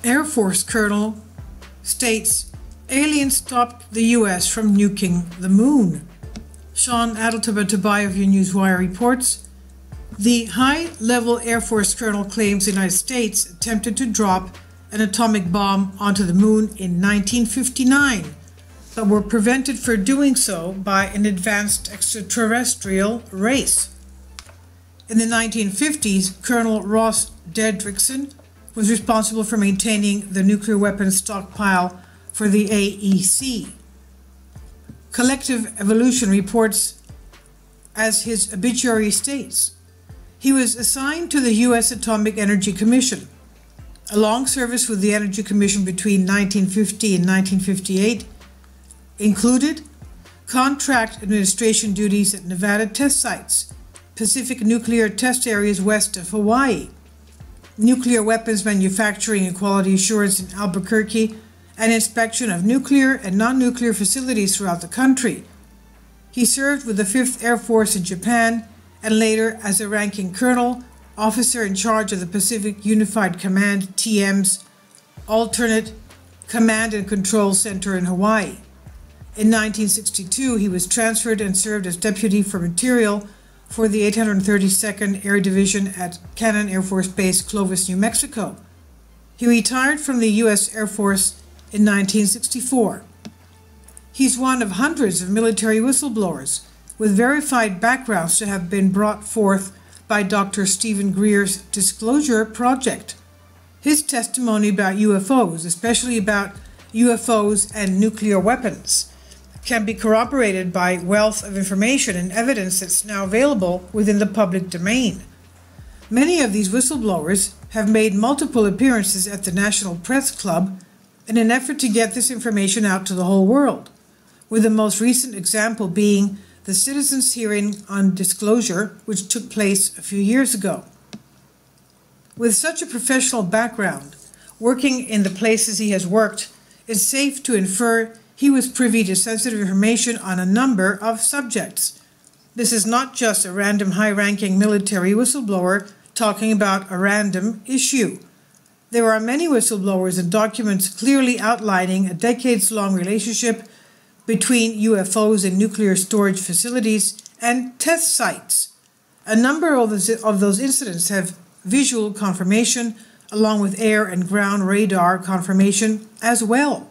Air Force colonel states aliens stopped the US from nuking the moon. Sean Adeltabatabai of your Newswire reports, the high-level Air Force colonel claims the United States attempted to drop an atomic bomb onto the moon in 1959, but were prevented from doing so by an advanced extraterrestrial race. In the 1950s, Colonel Ross Dedrickson was responsible for maintaining the nuclear weapons stockpile for the AEC. Collective Evolution reports, as his obituary states, he was assigned to the U.S. Atomic Energy Commission. A long service with the Energy Commission between 1950 and 1958 included contract administration duties at Nevada test sites, Pacific nuclear test areas west of Hawaii, nuclear weapons manufacturing and quality assurance in Albuquerque, and inspection of nuclear and non-nuclear facilities throughout the country. He served with the 5th Air Force in Japan and later as a ranking colonel, officer in charge of the Pacific Unified Command TM's alternate command and control center in Hawaii. In 1962, he was transferred and served as deputy for material for the 832nd Air Division at Cannon Air Force Base, Clovis, New Mexico. He retired from the U.S. Air Force in 1964. He's one of hundreds of military whistleblowers with verified backgrounds to have been brought forth by Dr. Stephen Greer's Disclosure Project. His testimony about UFOs, especially about UFOs and nuclear weapons, can be corroborated by wealth of information and evidence that's now available within the public domain. Many of these whistleblowers have made multiple appearances at the National Press Club in an effort to get this information out to the whole world, with the most recent example being the citizens' hearing on disclosure, which took place a few years ago. With such a professional background, working in the places he has worked, it's safe to infer he was privy to sensitive information on a number of subjects. This is not just a random high-ranking military whistleblower talking about a random issue. There are many whistleblowers and documents clearly outlining a decades-long relationship between UFOs and nuclear storage facilities and test sites. A number of those incidents have visual confirmation, along with air and ground radar confirmation as well.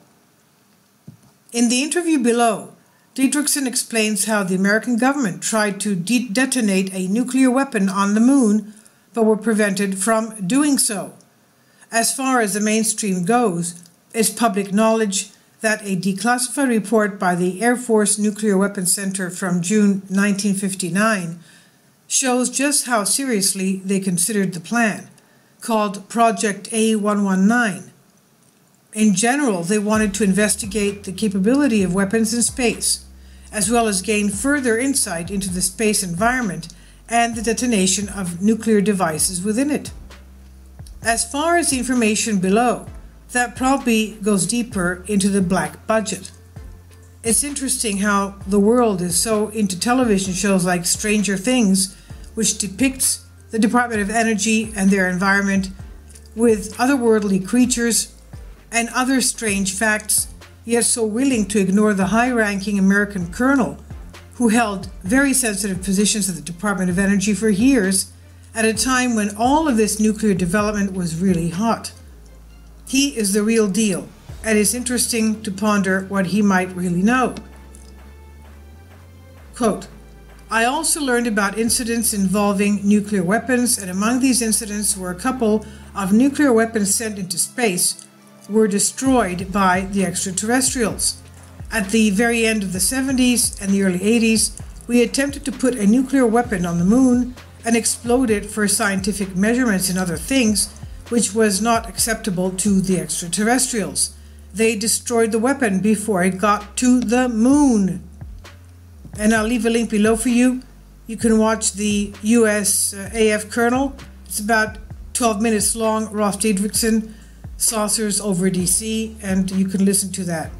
In the interview below, Dedrickson explains how the American government tried to detonate a nuclear weapon on the moon, but were prevented from doing so. As far as the mainstream goes, it's public knowledge that a declassified report by the Air Force Nuclear Weapons Center from June 1959 shows just how seriously they considered the plan, called Project A119. In general, they wanted to investigate the capability of weapons in space, as well as gain further insight into the space environment and the detonation of nuclear devices within it. As far as the information below, that probably goes deeper into the black budget. It's interesting how the world is so into television shows like Stranger Things, which depicts the Department of Energy and their environment with otherworldly creatures and other strange facts, yet so willing to ignore the high-ranking American colonel who held very sensitive positions at the Department of Energy for years at a time when all of this nuclear development was really hot. He is the real deal, and it's interesting to ponder what he might really know. Quote, I also learned about incidents involving nuclear weapons, and among these incidents were a couple of nuclear weapons sent into space were destroyed by the extraterrestrials. At the very end of the 70s and the early 80s, we attempted to put a nuclear weapon on the moon and explode it for scientific measurements and other things, which was not acceptable to the extraterrestrials. They destroyed the weapon before it got to the moon. And I'll leave a link below for you. You can watch the US AF Colonel. It's about 12 minutes long, Ross Dedrickson, Saucers over DC, and you can listen to that.